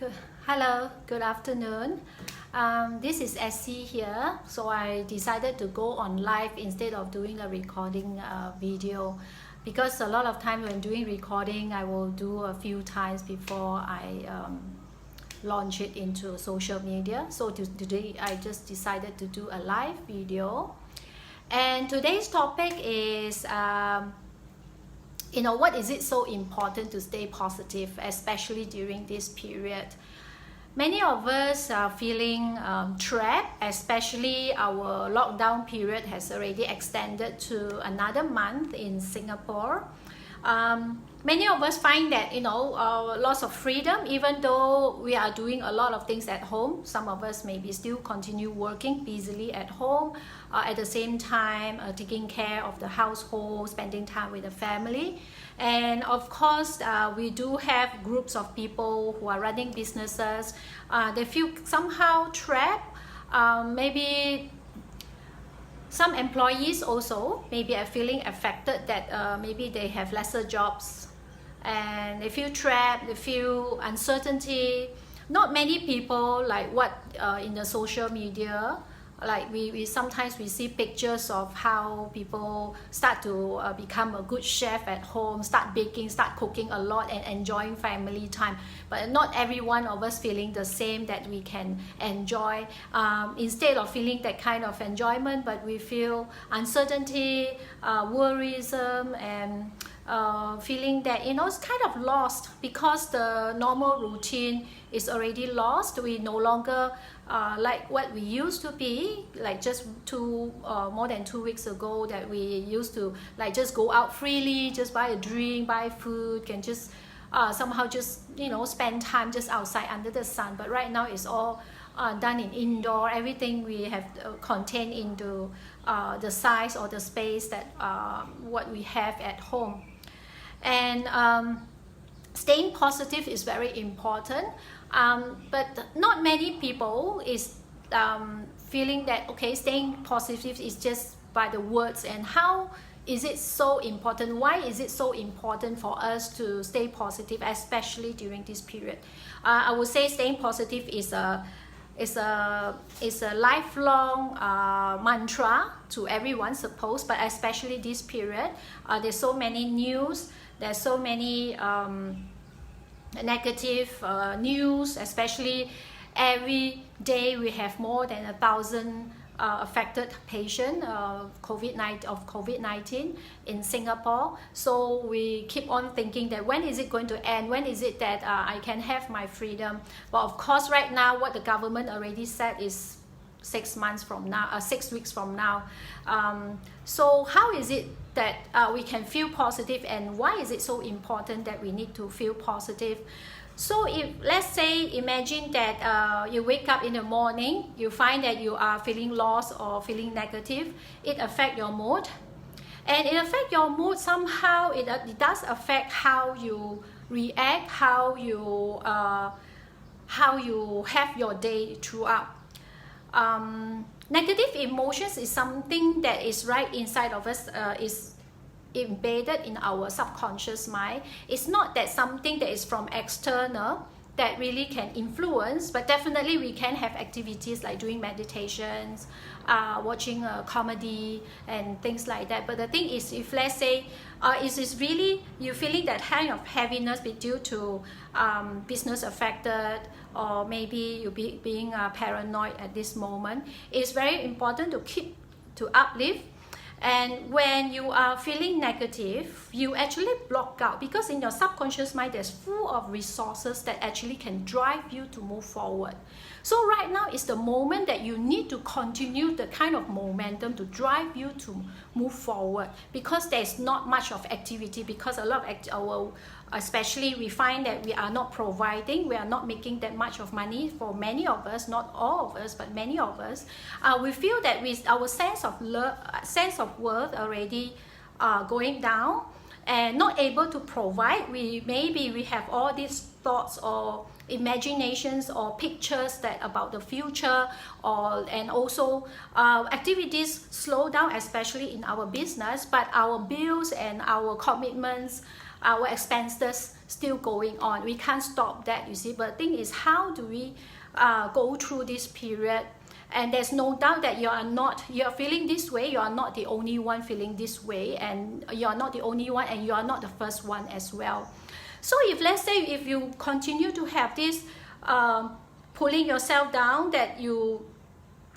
Good. Hello, good afternoon. This is Essie here. So I decided to go on live instead of doing a recording video, because a lot of time when doing recording, I will do a few times before I launch it into social media. So today I just decided to do a live video. And today's topic is what is it so important to stay positive, especially during this period? Many of us are feeling trapped, especially our lockdown period has already extended to another month in Singapore. Many of us find that loss of freedom, even though we are doing a lot of things at home. Some of us maybe still continue working busily at home, at the same time taking care of the household, spending time with the family. And of course, we do have groups of people who are running businesses. They feel somehow trapped. Maybe some employees also maybe are feeling affected that maybe they have lesser jobs and they feel trapped, they feel uncertainty. Not many people like what in the social media, like we sometimes we see pictures of how people start to become a good chef at home, start baking, start cooking a lot and enjoying family time. But not every one of us feeling the same, that we can enjoy. Instead of feeling that kind of enjoyment, but we feel uncertainty, worrisome, and feeling that it's kind of lost, because the normal routine is already lost. We no longer like what we used to be, like just more than 2 weeks ago, that we used to like just go out freely, just buy a drink, buy food, can just somehow just spend time just outside under the sun. But right now it's all done in indoor. Everything we have contained into the size or the space that what we have at home. And staying positive is very important, but not many people is feeling that staying positive is just by the words. And how is it so important? Why is it so important for us to stay positive, especially during this period? I would say staying positive is a lifelong mantra to everyone, suppose, but especially this period. There's so many news, there's so many negative news, especially every day we have more than 1,000 affected patients of COVID-19 in Singapore. So we keep on thinking that when is it going to end? When is it that I can have my freedom? But of course, right now, what the government already said is 6 weeks from now. So how is it that we can feel positive, and why is it so important that we need to feel positive? So if, let's say, imagine that you wake up in the morning, you find that you are feeling lost or feeling negative. It affects your mood, and it affects your mood somehow. It does affect how you react, how you have your day throughout. Negative emotions is something that is right inside of us, is embedded in our subconscious mind. It's not that something that is from external that really can influence, but definitely we can have activities like doing meditations, watching a comedy and things like that. But the thing is, if let's say it is really you feeling that kind of heaviness due to business affected, or maybe you being paranoid at this moment, it's very important to keep to uplift. And when you are feeling negative, you actually block out, because in your subconscious mind there's full of resources that actually can drive you to move forward. So right now is the moment that you need to continue the kind of momentum to drive you to move forward, because there's not much of activity, because a lot of especially we find that we are not providing, we are not making that much of money for many of us, not all of us, but many of us. We feel that with our sense of worth already going down and not able to provide. Maybe we have all these thoughts or imaginations or pictures that about the future, and also activities slow down, especially in our business, but our bills and our commitments our expenses still going on. We can't stop that, you see. But the thing is, how do we go through this period? And there's no doubt that you're feeling this way. You are not the only one feeling this way, and you are not the only one, and you are not the first one as well. So if, let's say, if you continue to have this pulling yourself down, that you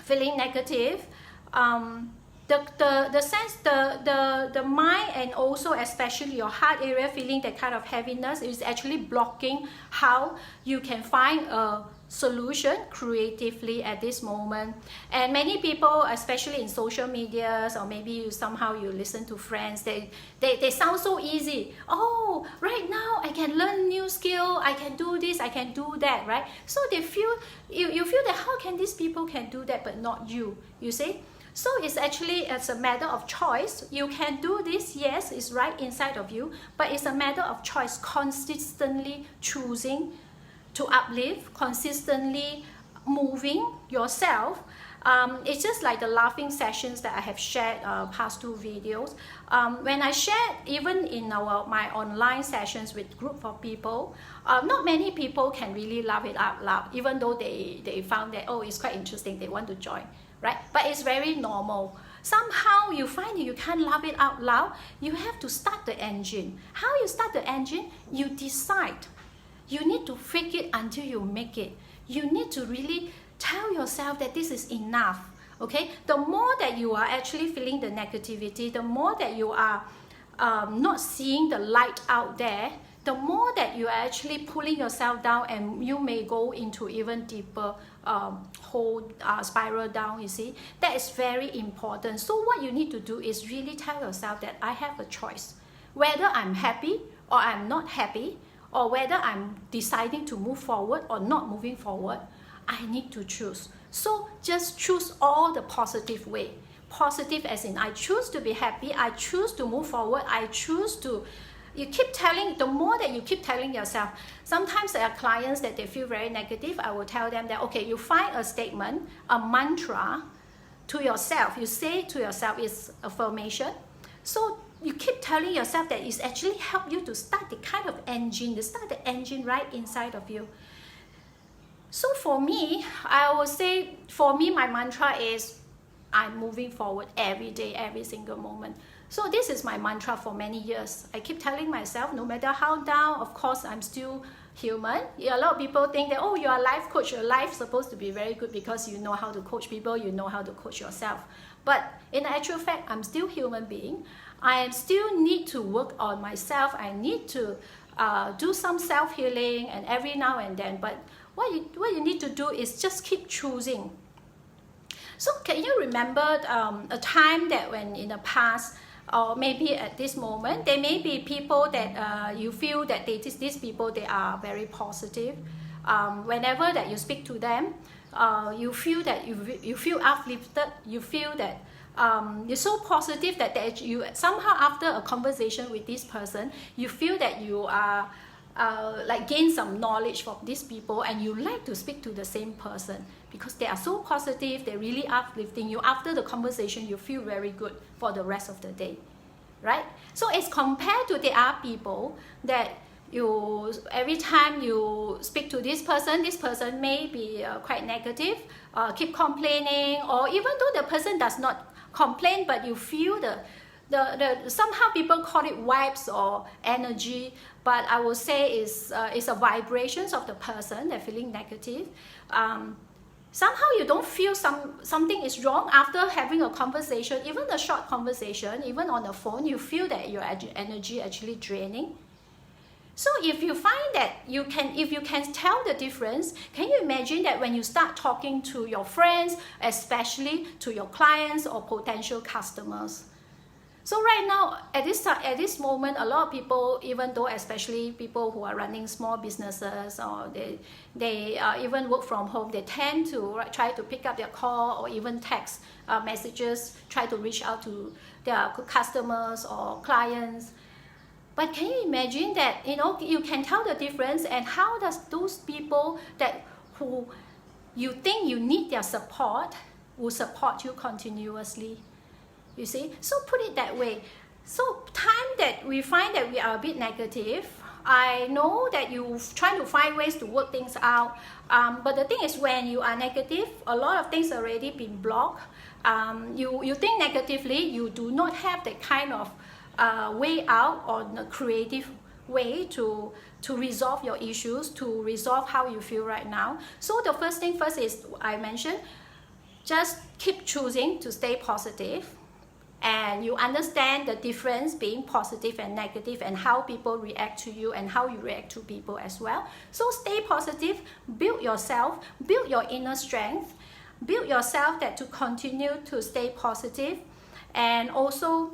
feeling negative, the sense, the mind, and also especially your heart area feeling that kind of heaviness is actually blocking how you can find a solution creatively at this moment. And many people, especially in social medias, or maybe you listen to friends, they sound so easy. Oh, right now I can learn new skill, I can do this, I can do that, right? So they feel, you feel that how can these people can do that but not you, you see? So it's a matter of choice. You can do this, yes, it's right inside of you, but it's a matter of choice, consistently choosing to uplift, consistently moving yourself. It's just like the laughing sessions that I have shared past 2 videos. When I shared, even in my online sessions with group of people, not many people can really laugh it out loud, even though they found that, oh, it's quite interesting, they want to join, right? But it's very normal. Somehow you find that you can't laugh it out loud. You have to start the engine. How you start the engine? You decide. You need to fake it until you make it. You need to really tell yourself that this is enough, okay? The more that you are actually feeling the negativity, the more that you are not seeing the light out there, the more that you are actually pulling yourself down, and you may go into even deeper spiral down, you see. That is very important. So what you need to do is really tell yourself that I have a choice. Whether I'm happy or I'm not happy, or whether I'm deciding to move forward or not moving forward, I need to choose. So just choose all the positive way. Positive as in, I choose to be happy, I choose to move forward, I choose to... You keep telling, the more that you keep telling yourself, sometimes there are clients that they feel very negative. I will tell them that, okay, you find a statement, a mantra to yourself. You say to yourself, it's affirmation. So you keep telling yourself that it's actually help you to start the kind of engine, to start the engine right inside of you. So for me, I would say, for me, my mantra is, I'm moving forward every day, every single moment. So this is my mantra for many years. I keep telling myself, no matter how down, of course, I'm still human. A lot of people think that, oh, you're a life coach, your life's supposed to be very good because you know how to coach people, you know how to coach yourself. But in actual fact, I'm still a human being. I still need to work on myself. I need to do some self-healing and every now and then. But what you need to do is just keep choosing. So can you remember a time that when in the past, or maybe at this moment, there may be people that you feel that these people, they are very positive. Whenever that you speak to them, you feel that you feel uplifted, you feel that you're so positive that you somehow, after a conversation with this person, you feel that you are like gain some knowledge from these people, and you like to speak to the same person because they are so positive, they're really uplifting you. After the conversation, you feel very good for the rest of the day, right? So it's compared to there are people that every time you speak to this person may be quite negative, keep complaining, or even though the person does not complain, but you feel the somehow people call it vibes or energy, but I will say it's a vibrations of the person. They're feeling negative. Somehow you don't feel something is wrong after having a conversation, even a short conversation, even on the phone, you feel that your energy actually draining. So if you find that if you can tell the difference, can you imagine that when you start talking to your friends, especially to your clients or potential customers? So right now, at this moment, a lot of people, even though especially people who are running small businesses, or they even work from home, they tend to try to pick up their call or even text messages, try to reach out to their customers or clients. But can you imagine that, you can tell the difference, and how does those people who you think you need their support will support you continuously? You see? So put it that way. So time that we find that we are a bit negative, I know that you try to find ways to work things out, but the thing is, when you are negative, a lot of things already been blocked. You think negatively, you do not have that kind of way out or a creative way to resolve your issues, to resolve how you feel right now. So the first thing first is, I mentioned, just keep choosing to stay positive, and you understand the difference being positive and negative, and how people react to you and how you react to people as well. So stay positive, build yourself, build your inner strength, build yourself that to continue to stay positive, and also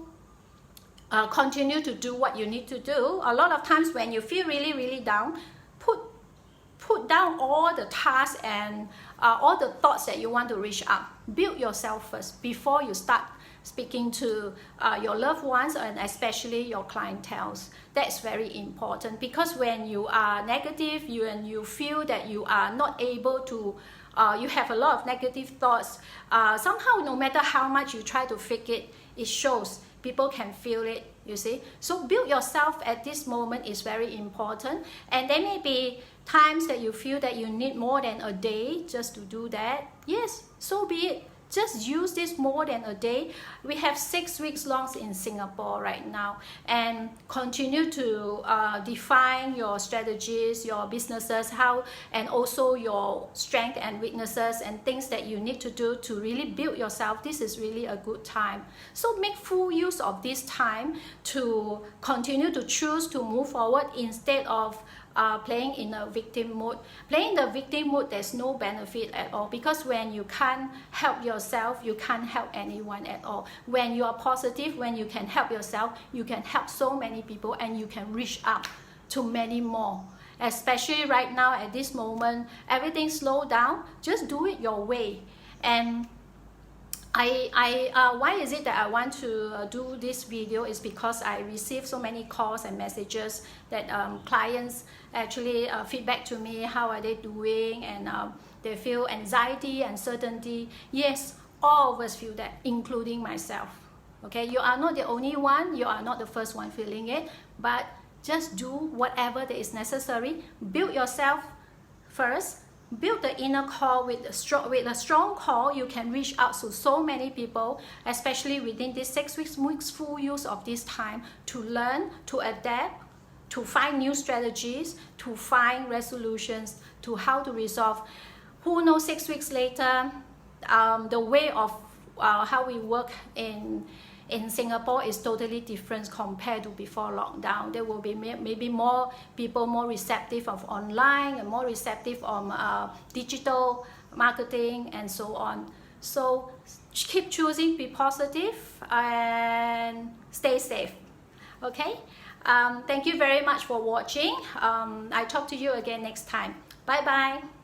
continue to do what you need to do. A lot of times when you feel really down, put down all the tasks and all the thoughts that you want to reach out. Build yourself first before you start speaking to your loved ones, and especially your clientele. That's very important, because when you are negative, and you feel that you are not able to, you have a lot of negative thoughts, somehow no matter how much you try to fake it, it shows. People can feel it, you see. So build yourself at this moment is very important. And there may be times that you feel that you need more than a day just to do that. Yes, so be it. Just use this more than a day. We have 6 weeks long in Singapore right now, and continue to define your strategies, your businesses, how, and also your strength and weaknesses and things that you need to do to really build yourself. This is really a good time. So make full use of this time to continue to choose to move forward, instead of playing in a victim mode. Playing the victim mode, there's no benefit at all, because when you can't help yourself, you can't help anyone at all. When you are positive, when you can help yourself, you can help so many people, and you can reach out to many more. Especially right now at this moment, everything slowed down. Just do it your way. And why is it that I want to do this video is because I receive so many calls and messages that clients actually feedback to me, how are they doing, and they feel anxiety, uncertainty. Yes, all of us feel that, including myself. Okay, you are not the only one, you are not the first one feeling it, but just do whatever that is necessary. Build yourself first. Build the inner core. With a strong core, you can reach out to so many people, especially within these 6 weeks. Make full use of this time to learn, to adapt, to find new strategies, to find resolutions, to how to resolve. Who knows, 6 weeks later, the way of how we work in Singapore is totally different compared to before lockdown. There will be maybe more people more receptive of online, and more receptive of digital marketing, and so on. So keep choosing, be positive, and stay safe. Okay, thank you very much for watching. I talk to you again next time. Bye bye.